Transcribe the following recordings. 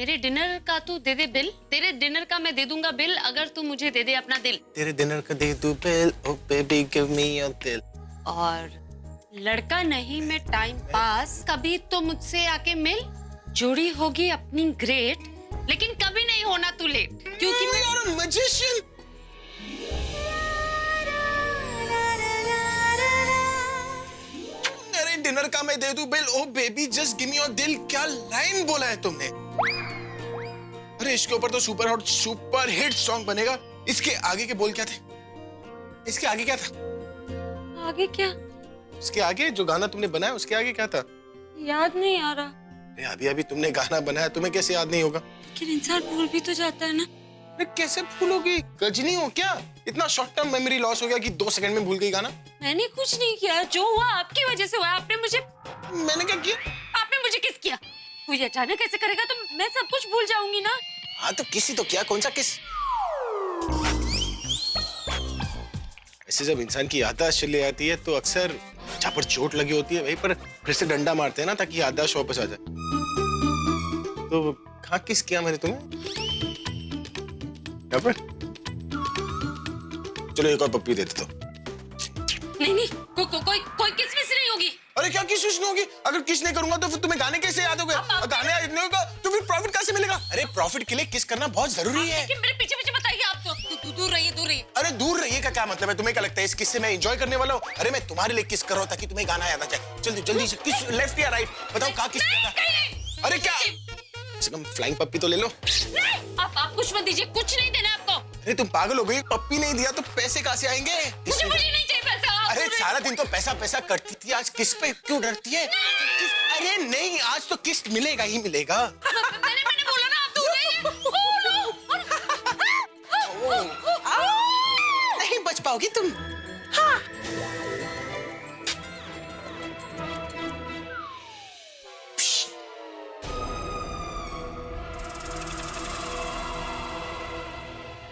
मेरे डिनर का तू दे दे बिल। तेरे डिनर का मैं दे दूंगा बिल अगर तू मुझे दे दे अपना दिल। तेरे डिनर का दे दूं bill, oh baby give me your दिल। और लड़का नहीं मैं टाइम पास, कभी तो मुझसे आके मिल। जोड़ी होगी अपनी ग्रेट, लेकिन कभी नहीं होना तू लेट, क्योंकि मैं You're a magician। अरे डिनर का मैं दे दूं bill, oh baby just give me your दिल। क्या लाइन बोला है तुमने? अरे इसके ऊपर तो super hot super hit song बनेगा। इसके आगे के बोल क्या थे? इसके आगे क्या था? आगे क्या? इसके आगे जो गाना तुमने बनाया उसके आगे क्या था? याद नहीं आ रहा। अरे अभी अभी तुमने गाना बनाया, तुम्हें कैसे याद नहीं होगा? लेकिन इंसान भूल भी तो जाता है ना। अरे कैसे भूलोगी? गजनी हो क्या? इतना शॉर्ट टर्म मेमोरी लॉस हो गया कि 2 सेकंड में भूल गई गाना? मैंने कुछ नहीं किया, जो हुआ आपकी वजह से हुआ। आपने मुझे मैंने क्या किया? आपने मुझे किस किया? कोई अचानक ऐसे करेगा तो मैं सब कुछ भूल जाऊंगी ना। हाँ तो किसी तो क्या, कौन सा किस? ऐसे जब इंसान की याददाश्त चली जाती है तो अक्सर जहाँ पर चोट लगी होती है वहीं पर फिर से डंडा मारते हैं ना, ताकि याददाश्त वापस आ जाए। तो कहाँ किस किया मैंने तुम्हें? यहाँ पर? चलो एक और पप्पी दे देता हूँ। नहीं नहीं, कोई किस मिस नहीं होगी। अरे क्या किस नहीं होगी? अगर किस नहीं करूंगा तो फिर तुम्हें गाने कैसे याद होंगे? गाने याद नहीं होगा तो फिर प्रॉफिट कैसे मिलेगा? अरे प्रॉफिट के लिए किस करना बहुत जरूरी है। लेकिन मेरे पीछे पीछे बताइए आप तो। दूर रहिए, दूर रहिए। अरे दूर रहिए का क्या मतलब है? तुम्हें क्या लगता है इस किस से मैं एंजॉय करने वाला हूँ? अरे मैं तुम्हारे लिए किस कर रहा हूँ ताकि तुम्हें गाना याद आ जाए। जल्दी जल्दी से किस, लेफ्ट या राइट बताओ कहाँ किस किया था? अरे क्या फ्लाइंग पप्पी तो ले लो। आप कुछ मत दीजिए, कुछ नहीं देना आपको। अरे तुम पागल हो गई? पप्पी नहीं दिया तो पैसे कहाँ से आएंगे? मुझे नहीं चाहिए पैसा। अरे सारा दिन तो पैसा पैसा करती थी, आज किस पे क्यों डरती है? अरे नहीं, आज तो किस मिलेगा ही मिलेगा। मैंने बोला ना, आप दूर रहिए। नहीं बच पाओगी तुम। हाँ।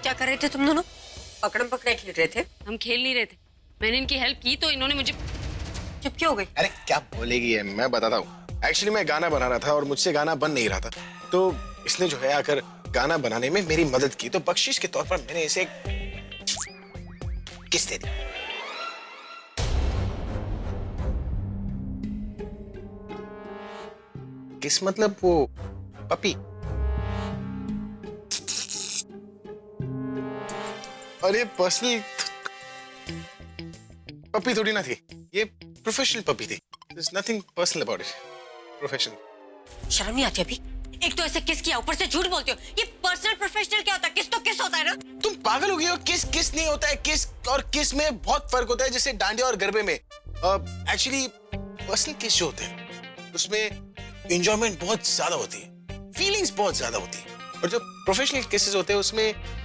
क्या कर रहे थे तुम दोनों? पकड़म पकड़ाई खेल रहे थे? हम खेल नहीं रहे थे, मैंने इनकी हेल्प की तो इन्होंने मुझे। चुप क्यों हो गई? अरे क्या बोलेगी है, मैं बताता हूँ। एक्चुअली मैं गाना बना रहा था और मुझसे गाना बन नहीं रहा था, तो इसने जो है आकर गाना बनाने में मेरी मदद की, तो बख्शिश के तौर पर मैंने इसे किस दे दी। किस मतलब वो पपी। और ये पर्सनल पपी थोड़ी ना थी, ये प्रोफेशनल पपी थी। There's nothing personal about it. Professional. शर्म नहीं आती अभी? एक तो ऐसे किस किया, ऊपर से झूठ बोलते हो। ये पर्सनल प्रोफेशनल क्या होता है? किस तो किस होता है ना? तुम पागल हो गई हो? किस किस नहीं होता है। किस और किस में बहुत फर्क होता है, जैसे डांडिया और गरबे में। एक्चुअली पर्सनल किस जो होते हैं उसमें एंजॉयमेंट बहुत ज्यादा होती है, फीलिंग्स बहुत ज्यादा होती है, और जो प्रोफेशनल केसेस होते हैं उसमें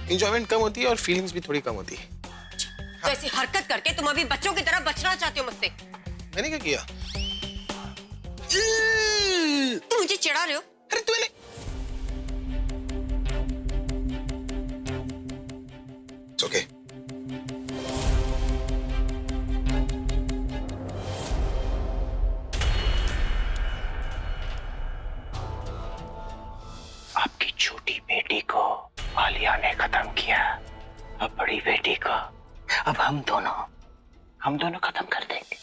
एंजॉयमेंट कम होती है और फीलिंग्स भी थोड़ी कम होती है। तो ऐसी हरकत करके तुम अभी बच्चों की तरह बचना चाहते हो मुझसे? मैंने क्या किया? तुम मुझे चिढ़ा रहे हो? अरे तूने ओके आपकी छोटी बेटी को आलिया ने खत्म किया, अब बड़ी बेटी को अब हम दोनों खत्म कर देंगे।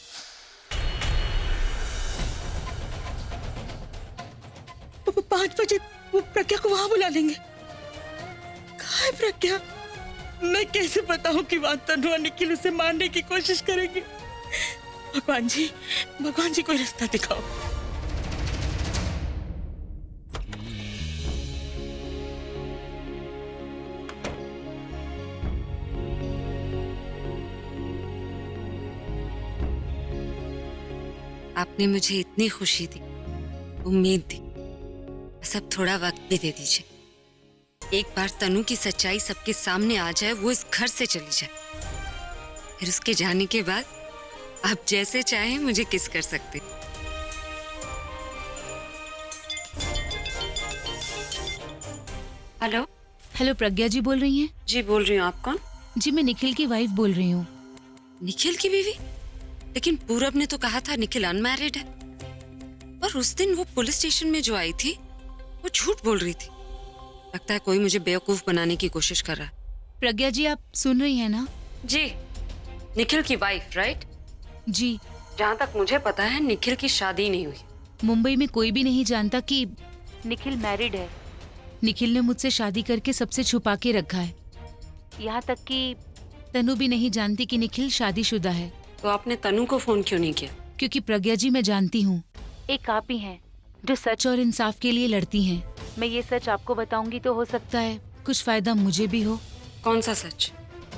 वो 5 बजे वो प्रज्ञा को वहां बुला लेंगे। कहाँ है प्रज्ञा? मैं कैसे बताऊं कि वहां तनु और निखिल उसे मारने की कोशिश करेंगे? भगवान जी कोई रास्ता दिखाओ। आपने मुझे इतनी खुशी दी, उम्मीद दी, बस अब थोड़ा वक्त भी दे दीजिए। एक बार तनु की सच्चाई सबके सामने आ जाए, वो इस घर से चली जाए, फिर उसके जाने के बाद आप जैसे चाहें मुझे किस कर सकते। हेलो। हेलो, प्रज्ञा जी बोल रही हैं? जी बोल रही हूँ, आप कौन? जी मैं निखिल की वाइफ बोल रही हूँ। निखिल की बीवी? लेकिन पूरब ने तो कहा था निखिल अनमैरिड है। और उस दिन वो पुलिस स्टेशन में जो आई थी वो झूठ बोल रही थी। लगता है कोई मुझे बेवकूफ बनाने की कोशिश कर रहा है। प्रज्ञा जी, आप सुन रही हैं ना? जी, निखिल की वाइफ, राइट? जी। जहाँ तक मुझे पता है निखिल की शादी नहीं हुई। मुंबई में कोई भी नहीं जानता कि निखिल मैरिड है। निखिल ने मुझसे शादी करके सबसे छुपा के रखा है। यहाँ तक कि तनु भी नहीं जानती कि निखिल शादीशुदा है। तो आपने तनु को फोन क्यों नहीं किया? क्योंकि प्रज्ञा जी, मैं जानती हूँ एक आप ही हैं जो सच और इंसाफ के लिए लड़ती हैं। मैं ये सच आपको बताऊंगी तो हो सकता है कुछ फायदा मुझे भी हो। कौन सा सच?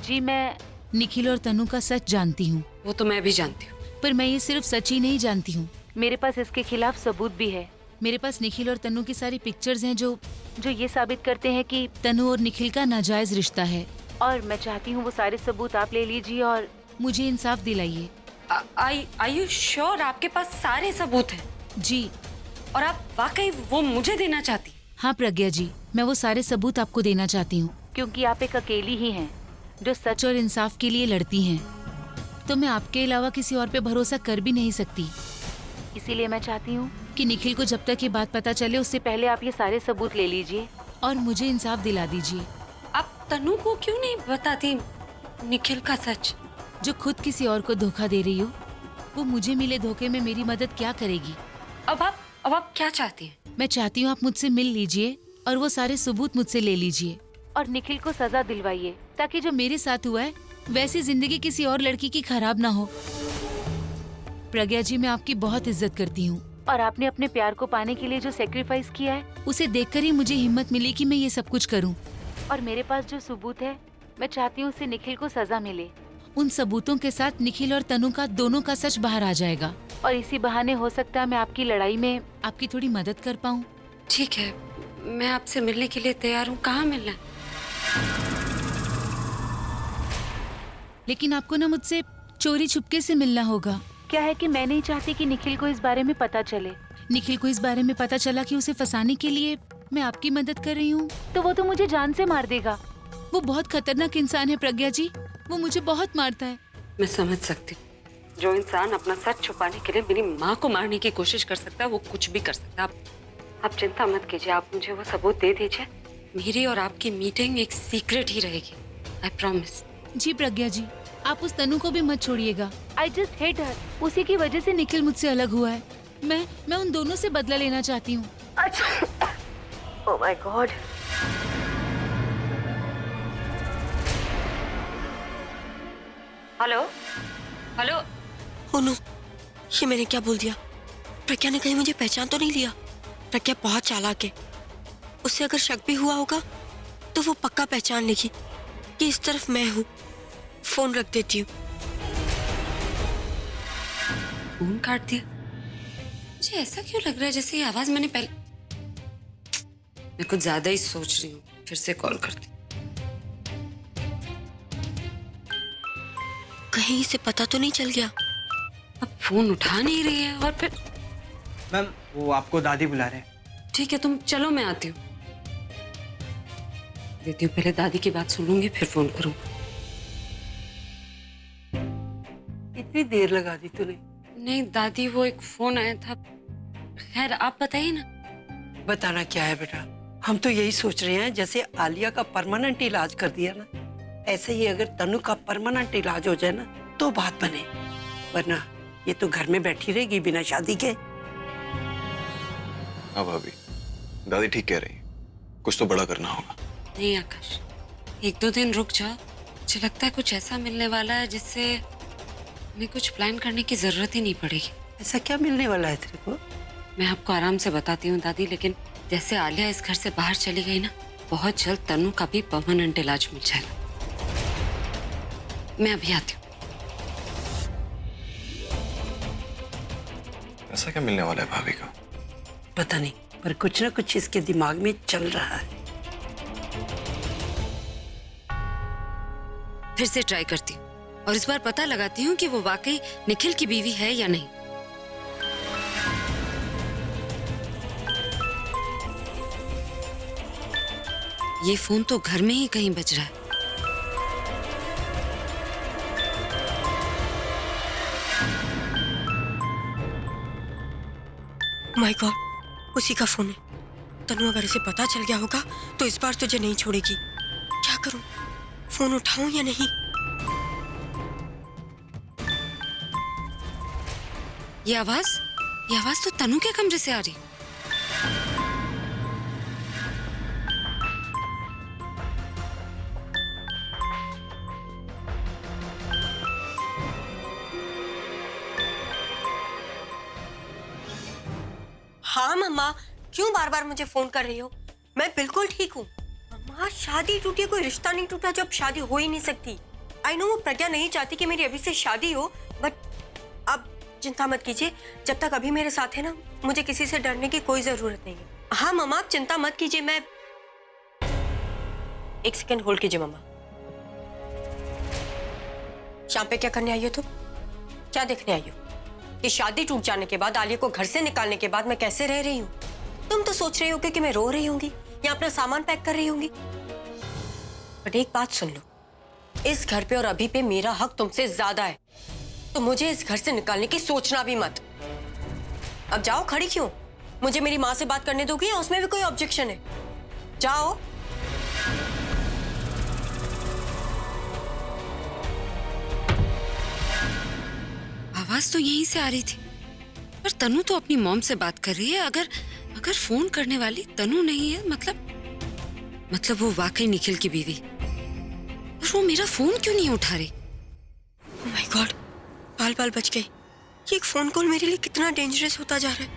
जी, मैं निखिल और तनु का सच जानती हूँ। वो तो मैं भी जानती हूँ। पर मैं ये सिर्फ सच ही नहीं जानती हूँ, मेरे पास इसके खिलाफ सबूत भी है। मेरे पास निखिल और तनु की सारी पिक्चर्स हैं जो ये साबित करते हैं कि तनु और निखिल का नाजायज रिश्ता है। और मैं चाहती हूँ वो सारे सबूत आप ले लीजिए और मुझे इंसाफ दिलाइए। Are you sure आपके पास सारे सबूत हैं? जी। और आप वाकई वो मुझे देना चाहती? हाँ प्रज्ञा जी, मैं वो सारे सबूत आपको देना चाहती हूँ क्योंकि आप एक अकेली ही हैं जो सच और इंसाफ के लिए लड़ती हैं। तो मैं आपके अलावा किसी और पे भरोसा कर भी नहीं सकती। इसीलिए मैं चाहती हूँ कि निखिल को जब तक ये बात पता चले उससे पहले आप ये सारे सबूत ले लीजिए और मुझे इंसाफ दिला दीजिए। आप तनु को क्यों नहीं बताती निखिल का सच? जो खुद किसी और को धोखा दे रही हो, वो मुझे मिले धोखे में मेरी मदद क्या करेगी? अब आप क्या चाहती हैं? मैं चाहती हूँ आप मुझसे मिल लीजिए और वो सारे सबूत मुझसे ले लीजिए और निखिल को सजा दिलवाइए ताकि जो मेरे साथ हुआ है वैसी जिंदगी किसी और लड़की की खराब ना हो। प्रज्ञा जी, मैं आपकी बहुत इज्जत करती हूँ और आपने अपने प्यार को पाने के लिए जो सेक्रीफाइस किया है उसे देखकर ही मुझे हिम्मत मिली कि मैं ये सब कुछ करूँ। और मेरे पास जो सबूत है, मैं चाहती हूँ उससे निखिल को सजा मिले। उन सबूतों के साथ निखिल और तनु का दोनों का सच बाहर आ जाएगा और इसी बहाने हो सकता है मैं आपकी लड़ाई में आपकी थोड़ी मदद कर पाऊँ। ठीक है, मैं आपसे मिलने के लिए तैयार हूँ। कहाँ मिलना है? लेकिन आपको ना मुझसे चोरी छुपके से मिलना होगा। क्या है कि मैं नहीं चाहती कि निखिल को इस बारे में पता चले। निखिल को इस बारे में पता चला कि उसे फंसाने के लिए मैं आपकी मदद कर रही हूँ तो वो तो मुझे जान से मार देगा। वो बहुत खतरनाक इंसान है प्रज्ञा जी, वो मुझे बहुत मारता है। मैं समझ सकती हूँ। जो इंसान अपना सच छुपाने के लिए मेरी माँ को मारने की कोशिश कर सकता है, वो कुछ भी कर सकता है। आप चिंता मत कीजिए, आप मुझे वो सबूत दे दीजिए। मेरी और आपकी मीटिंग एक सीक्रेट ही रहेगी, आई प्रॉमिस। जी प्रज्ञा जी, आप उस तनु को भी मत छोड़िएगा। I just hate her. उसी की वजह से निखिल मुझसे अलग हुआ है। मैं उन दोनों से बदला लेना चाहती हूँ। अच्छा, oh my God. Hello hello. Oh no, ये मैंने क्या बोल दिया? प्रज्ञा ने कहीं मुझे पहचान तो नहीं लिया? प्रज्ञा बहुत चालाक है, उससे अगर शक भी हुआ होगा तो वो पक्का पहचान लेगी कि इस तरफ मैं हूँ। फोन रख देती हूँ। फोन काट दिया? मुझे ऐसा क्यों लग रहा है जैसे ये आवाज मैंने पहले। मैं कुछ ज्यादा ही सोच रही हूँ, फिर से कॉल करती। कहीं इसे पता तो नहीं चल गया? अब फोन उठा नहीं रही है और फिर। मैम, वो आपको दादी बुला रहे हैं। ठीक है, तुम चलो, मैं आती हूँ। देती हूँ, पहले दादी की बात सुन लूंगी फिर फोन करूँगा। इतनी देर लगा दी तूने? नहीं दादी, वो एक फोन आया था। खैर आप बताइए ना। बताना क्या है बेटा, हम तो यही सोच रहे हैं जैसे आलिया का परमानेंट इलाज कर दिया ना, ऐसे ही अगर तनु का परमानेंट इलाज हो जाए ना तो बात बने, वरना ये तो घर में बैठी रहेगी बिना शादी के। हाँ भाभी, दादी ठीक कह रही है, कुछ तो बड़ा करना होगा। नहीं आकाश, एक दो दिन रुक जाओ। मुझे लगता है कुछ ऐसा मिलने वाला है जिससे हमें कुछ प्लान करने की जरूरत ही नहीं पड़ेगी। ऐसा क्या मिलने वाला है तेरे को? मैं आपको आराम से बताती हूँ दादी, लेकिन जैसे आलिया इस घर से बाहर चली गई ना, बहुत जल्द तनु का भी परमानेंट इलाज मिल जाएगा। मैं अभी आती हूँ। ऐसा क्या मिलने वाला है भाभी को? पता नहीं, पर कुछ ना कुछ इसके दिमाग में चल रहा है। फिर से ट्राई करती हूँ और इस बार पता लगाती हूँ कि वो वाकई निखिल की बीवी है या नहीं। ये फोन तो घर में ही कहीं बज रहा है। माय गॉड, उसी का फोन है। तनु अगर इसे पता चल गया होगा तो इस बार तुझे नहीं छोड़ेगी। क्या करूं, फोन उठाऊं या नहीं? ये आवाज तो तनु के कमरे से आ रही। हाँ मम्मा, क्यों बार बार मुझे फोन कर रही हो? मैं बिल्कुल ठीक हूँ। मम्मा, शादी टूटी, कोई रिश्ता नहीं टूटा जब शादी हो ही नहीं सकती। आई नो वो प्रज्ञा नहीं चाहती कि मेरी अभी से शादी हो, बट अब चिंता मत कीजिए। जब तक अभी मेरे साथ है ना, मुझे किसी से डरने की कोई जरूरत नहीं है। हाँ मम्मा, आप चिंता मत कीजिए। मैं एक सेकंड होल्ड कीजिए मम्मा। शाम पे क्या करने आई हो तुम? क्या देखने आई हो कि शादी टूट जाने के बाद, आलिया को घर से निकालने के बाद मैं कैसे रह रही हूँ? तुम तो सोच रही होगी कि मैं रो रही होंगी या अपना सामान पैक कर रही होंगी। बट एक बात सुन लो, इस घर पे और अभी पे मेरा हक तुमसे ज्यादा है, तो मुझे इस घर से निकालने की सोचना भी मत। अब जाओ, खड़ी क्यों? मुझे मेरी माँ से बात करने दोगी या उसमें भी कोई ऑब्जेक्शन है? जाओ। आवाज तो यहीं से आ रही थी, पर तनु तो अपनी मॉम से बात कर रही है। अगर फोन करने वाली तनु नहीं है, मतलब वो वाकई निखिल की बीवी। और वो मेरा फोन क्यों नहीं उठा रही? ओह माय गॉड, बाल बच गई। ये एक फोन कॉल मेरे लिए कितना डेंजरस होता जा रहा है।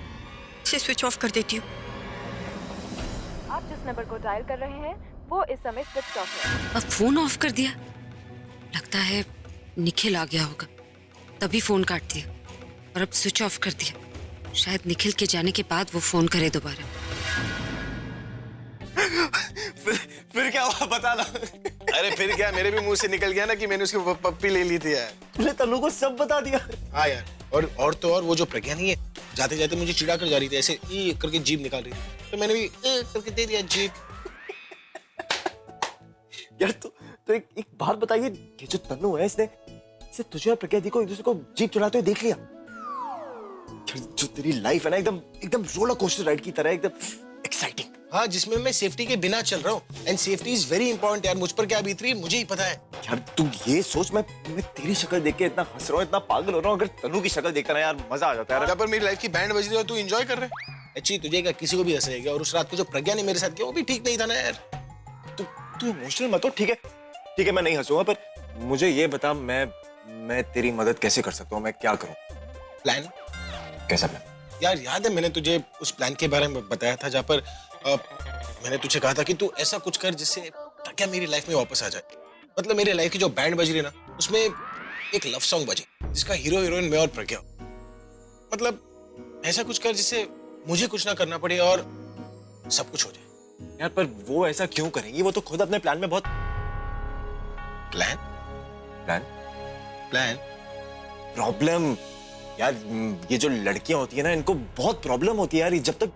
इसे स्विच ऑफ कर देती हूँ। आप जिस नंबर को डायल कर रहे हैं वो इस समय स्विच ऑफ है। अब फोन ऑफ कर दिया। लगता है निखिल आ गया होगा, तभी फोन काट दिया और अब स्विच ऑफ कर दिया। शायद निखिल के जाने के बाद वो फोन करे दोबारा। फिर क्या हुआ बता ला। अरे फिर क्या, मेरे भी मुंह से निकल गया ना कि मैंने उसकी पप्पी ले ली थी यार। तूने तनु को सब बता दिया। हाँ यार, और तो और वो जो प्रज्ञा नहीं है, जाते जाते मुझे चिढ़ा कर जा रही थी, ऐसे ई करके जीभ निकाल रही थी, तो मैंने भी करके दे दिया जीभ। यार तो एक बात बताइए, ये जो तनु है इसने तुझे और प्रज्ञा दी को एक दूसरे को जीप चलाते हुए देख लिया? जो तेरी लाइफ है ना, एकदम रोलर कोस्टर राइड की तरह, एकदम एक्साइटिंग। हाँ, जिसमें मैं सेफ्टी के बिना चल रहा हूँ, and safety is very important यार। मुझ पर क्या बीत रही है मुझे ही पता है यार। तू ये सोच, मैं तेरी शक्ल देख के इतना हंस रहा हूँ, इतना पागल हो रहा हूँ। अगर तनु की शक्ल देखता ना यार, मजा आ जाता है। जहाँ पर मेरी लाइफ की बैंड बज रही है और तू एंजॉय कर रहा है। अच्छी तुझे क्या किसी को भी हंस रहेगा। और उस रात को जो प्रज्ञा ने मेरे साथ किया वो भी ठीक नहीं था ना यार। तू इमोशनल मत हो, ठीक है, मैं नहीं हंसूंगा, पर मुझे ये बता, मैं तेरी मदद कैसे कर सकता हूँ? मैं क्या करूँ? प्लान? कैसा प्लान? यार याद है मैंने तुझे उस प्लान के बारे में बताया था, जहाँ पर मैंने तुझे कहा था कि तू ऐसा कुछ कर जिससे क्या मेरी लाइफ में वापस आ जाए। मतलब मेरी लाइफ की जो बैंड बज रही है ना, उसमें एक लव सॉन्ग बजे जिसका हीरो हीरोइन मैं और प्रज्ञा। मतलब ऐसा कुछ कर जिससे मुझे कुछ ना करना पड़े और सब कुछ हो जाए। यार पर वो ऐसा क्यों करेंगी? वो तो खुद अपने प्लान में बहुत प्लान प्रॉब्लम। यार ये जो लड़कियां होती है ना, इनको बहुत प्रॉब्लम होती है यार। जब तक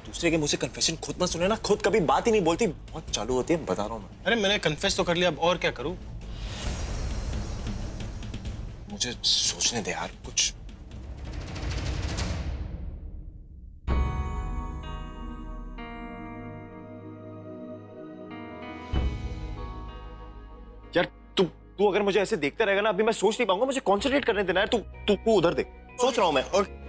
दूसरे के मुंह से कन्फेशन खुद ना सुने ना, खुद कभी बात ही नहीं बोलती, बहुत चालू होती है, बता रहा हूँ मैं। अरे मैंने कन्फेस तो कर लिया, अब और क्या करूं? मुझे सोचने दे यार कुछ। यार तू अगर मुझे ऐसे देखता रहेगा ना, अभी मैं सोच नहीं पाऊंगा। मुझे कंसंट्रेट करने देना यार। तू उधर देख, सोच रहा हूं मैं। और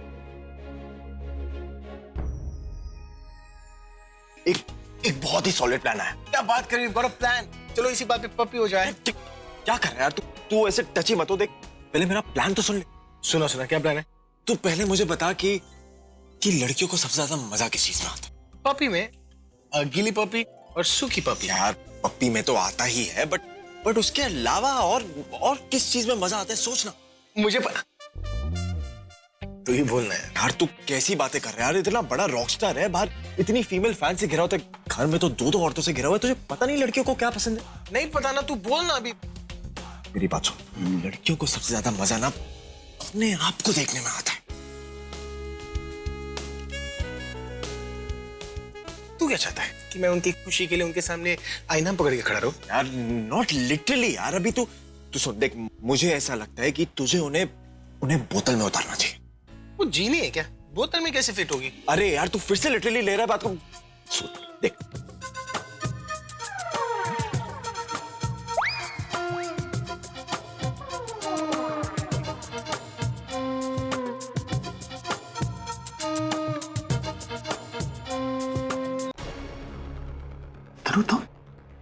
एक बहुत ही सॉलिड प्लान है। क्या बात कर रही हो? प्लान? चलो इसी बात पे पप्पी हो जाए। क्या कर रहा है यार तू ऐसे टची मत हो। देख पहले मेरा प्लान तो सुन ले। सुना क्या प्लान है? तू पहले मुझे बता कि लड़कियों को सबसे ज्यादा मजा किस चीज में आता है? पपी में, गीली पपी और सूखी पपी। यार पप्पी में तो आता ही है, बट उसके अलावा और किस चीज में मजा आता है? सोचना। मुझे तू ही बोलना है यार। तू कैसी बातें कर रहा है यार? इतना बड़ा रॉकस्टार है, बाहर इतनी फीमेल फैन से घिरा होता है, घर में तो दो औरतों से घिरा हुआ है। तुझे पता नहीं लड़कियों को क्या पसंद है? नहीं पता ना, तू बोलना अभी। मेरी बात सुन, लड़कियों को सबसे ज्यादा मजा ना अपने आप को देखने में आता है। तू क्या चाहता है कि मैं उनकी खुशी के लिए उनके सामने आईना पकड़ के खड़ा रहूं? यार नॉट लिटरली यार। अभी तू सुन, देख मुझे ऐसा लगता है कि तुझे उन्हें बोतल में उतारना चाहिए। वो जीनी है क्या? बोतल में कैसे फिट होगी? अरे यार तू फिर से लिटरली ले रहा है बात को। सूत्र देख। तनु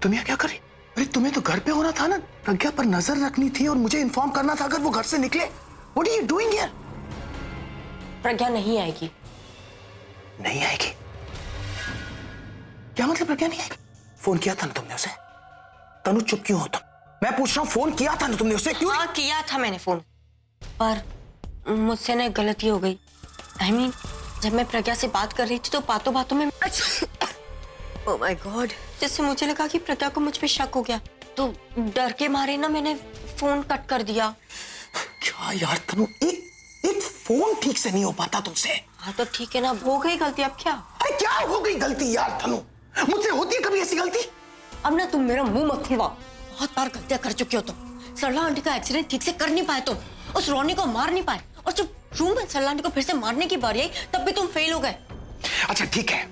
तुम यहाँ क्या कर रही? अरे तुम्हें तो घर पे होना था ना, प्रज्ञा पर नजर रखनी थी और मुझे इन्फॉर्म करना था अगर वो घर से निकले। What are you doing here? प्रज्ञा नहीं आएगी। नहीं आएगी? क्या मतलब प्रज्ञा नहीं आएगी? फोन किया था ना तुमने उसे? तनु चुप क्यों हो तुम? मैं पूछ रहा हूँ, फोन किया था ना तुमने उसे? क्यों? हाँ किया था मैंने फोन, पर मुझसे ना गलती हो गई। I mean, जब मैं प्रज्ञा से बात कर रही थी तो बातों बातों में ओह माय गॉड, जिससे मुझे लगा कि प्रज्ञा को मुझ पे शक हो गया, तो डर के मारे ना मैंने फोन कट कर दिया। क्या यार तनु, एक फोन ठीक से नहीं हो पाता तुमसे। हाँ तो ठीक है ना, हो गई गलती, अब क्या? अरे क्या हो गई गलती यार तनु? मुझसे होती है कभी ऐसी गलती? अब ना तुम मेरा मुंह मत खुलवाओ, बहुत बार गलतियां कर चुके हो तुम। सरला आंटी का एक्सीडेंट ठीक से कर नहीं पाए तुम, उस रोनी को मार नहीं पाए, और जब रूम में सरला आंटी को फिर से मारने की बारी आई तब भी तुम फेल हो गए। अच्छा ठीक है,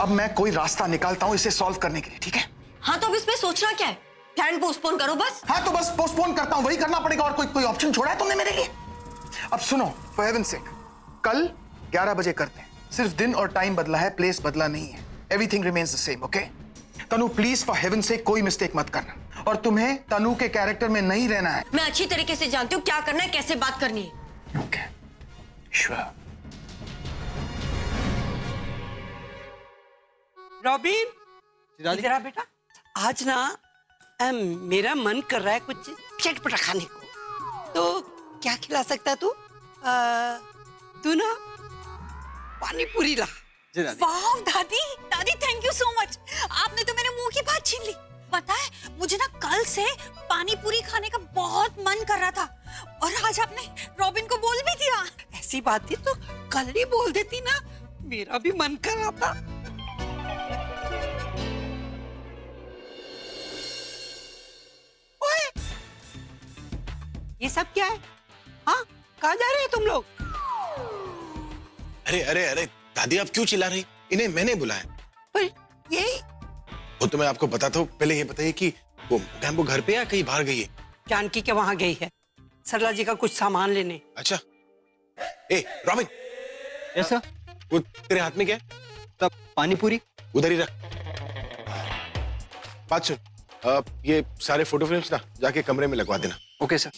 अब मैं कोई रास्ता निकालता हूँ इसे सॉल्व करने के लिए, ठीक है? हाँ तो अब इसमें सोचना क्या है? प्लान पोस्टपोन करो बस। हाँ तो बस पोस्टपोन करता हूँ, वही करना पड़ेगा, और कोई ऑप्शन छोड़ा है तुमने मेरे लिए? अब सुनो, फॉर हेवन सेक, कल 11 बजे करते हैं। सिर्फ दिन और टाइम बदला है, प्लेस बदला नहीं है। Everything remains the same, okay? Tanu please for heaven सेक कोई मिस्टेक मत करना, और तुम्हें तनु के कैरेक्टर में नहीं रहना है। मैं अच्छी तरीके से जानती हूँ क्या करना है, कैसे बात करनी है। Okay, sure. रॉबिन, इधर आ बेटा। आज ना मेरा मन कर रहा है कुछ चटपटा खाने को, तो क्या खिला सकता है तू? तू ना पानी पूरी ला। वाह दादी, दादी थैंक यू सो मच, आपने तो मेरे मुंह की बात छीन ली। पता है मुझे ना कल से पानी पूरी खाने का बहुत मन कर रहा था, और आज आपने रॉबिन को बोल भी दिया। ऐसी बात थी तो कल ही बोल देती ना, मेरा भी मन कर रहा था। ओए, ये सब क्या है? हाँ, कहाँ जा रहे हैं तुम लोग? अरे अरे अरे दादी, आप क्यों चिल्ला रही? इन्हें मैंने बुलाया। पर ये वो तो मैं आपको बताता हूँ, पहले ये बताइए कि वो मैम वो घर पे या कहीं बाहर गई है? जानकी के वहां गई है सरला जी का कुछ सामान लेने। अच्छा, ए रॉबिन, ऐसा वो तेरे हाथ में क्या है? तब पानी पूरी उधर ही रख। बात सुन, ये सारे फोटो फ्रेम्स ना जाके कमरे में लगवा देना। Okay sir.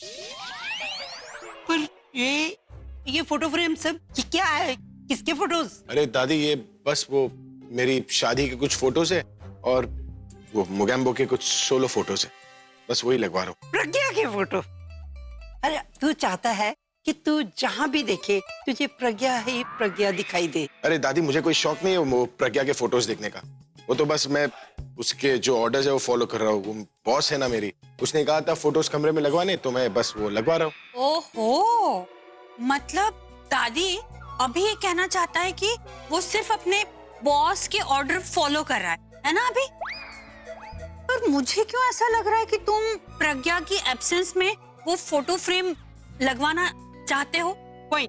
पर ये फोटो फ्रेम सब ये क्या है? किसके फोटोज? अरे दादी, ये बस वो मेरी शादी के कुछ फोटोज है और वो मुगैम्बो के कुछ सोलो फोटोज है, बस वही लगवा रहा हूँ। प्रज्ञा के फोटो? अरे तू चाहता है कि तू जहाँ भी देखे तुझे प्रज्ञा ही प्रज्ञा दिखाई दे? अरे दादी, मुझे कोई शौक नहीं है वो प्रज्ञा के फोटोज देखने का, वो तो बस मैं उसके जो ऑर्डर्स है वो फॉलो कर रहा हूँ। वो बॉस है ना मेरी, उसने कहा था फोटोज कमरे में लगवाने, तो मैं बस वो लगवा रहा हूँ। ओहो, मतलब दादी अभी ये कहना चाहता है कि वो सिर्फ अपने बॉस के ऑर्डर फॉलो कर रहा है ना अभी? पर मुझे क्यों ऐसा लग रहा है कि तुम प्रज्ञा की एब्सेंस में वो फोटो फ्रेम लगवाना चाहते हो? कोई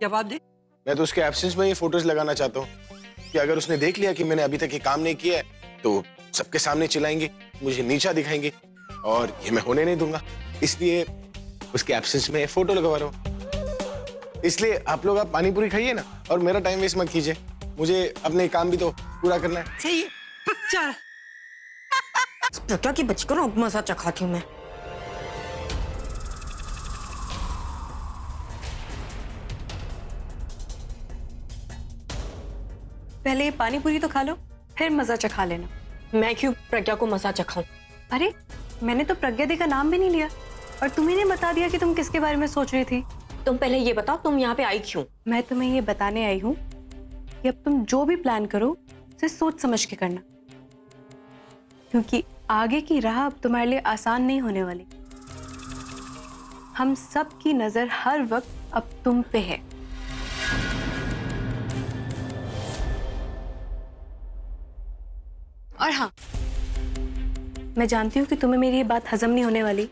जवाब दे। मैं तो उसके एब्सेंस में ही फोटोज लगाना चाहता हूँ कि अगर उसने देख लिया कि मैंने अभी तक ये काम नहीं किया है तो सबके सामने चिल्लाएंगे, मुझे नीचा दिखाएंगे, और ये मैं होने नहीं दूंगा। इसलिए उसके एब्सेंस में फोटो लगवा रहा हूँ। इसलिए आप लोग पानी पूरी खाइए ना, और मेरा टाइम वेस्ट मत कीजिए, मुझे अपने काम भी तो पूरा करना है। सही है, चल। प्रज्ञा की बच्ची को ना मजा चखाती हूँ मैं। पहले ये पानी पूरी तो खा लो, फिर मजा चखा लेना। मैं क्यों प्रज्ञा को मजा चखाऊं? अरे मैंने तो प्रज्ञा दी का नाम भी नहीं लिया, और तुम्ही ने बता दिया कि तुम किसके बारे में सोच रही थी। तुम पहले ये बताओ, तुम यहाँ पे आई क्यों? मैं तुम्हें ये बताने आई हूँ कि अब तुम जो भी प्लान करो उसे सोच समझ के करना, क्योंकि आगे की राह अब तुम्हारे लिए आसान नहीं होने वाली। हम सब की नजर हर वक्त अब तुम पे है। और हाँ, मैं जानती हूँ कि तुम्हें मेरी ये बात हजम नहीं होने वाली,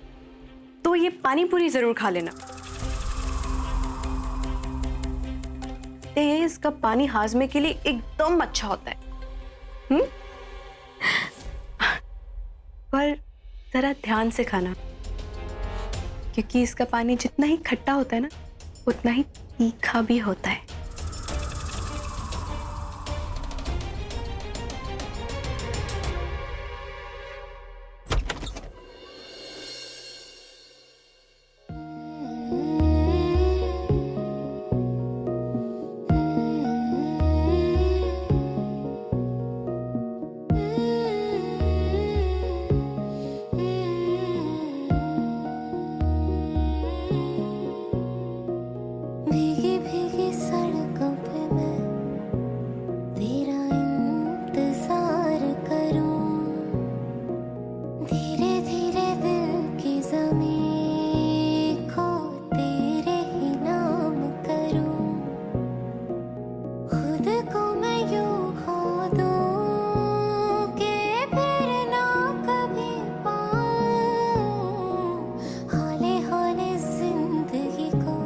तो ये पानी पूरी जरूर खा लेना। तेज का पानी हाजमे के लिए एकदम अच्छा होता है। पर जरा ध्यान से खाना, क्योंकि इसका पानी जितना ही खट्टा होता है ना, उतना ही तीखा भी होता है। भीगी भीगी सड़कों पे मैं तेरा इंतजार करूं, धीरे धीरे दिल की ज़मीं को तेरे ही नाम करूं, खुद को मैं यूं खो दूं कि फिर ना कभी पाऊं, हौले हौले जिंदगी को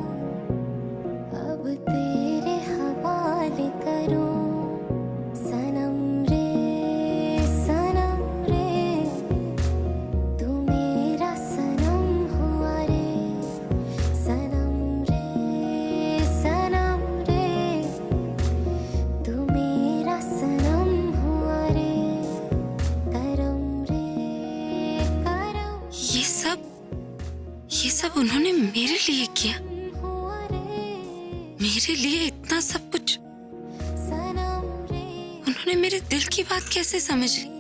अब तेरे हवाले करूं। सनम रे तू मेरा सनम हुआ रे, सनम रे तू मेरा सनम हुआ रे, करम रे करम ये सब उन्होंने मेरे लिए किया। हुआ रे, मेरे लिए इतना सब कुछ। सनम रे उन्होंने मेरे दिल की बात कैसे समझ ली?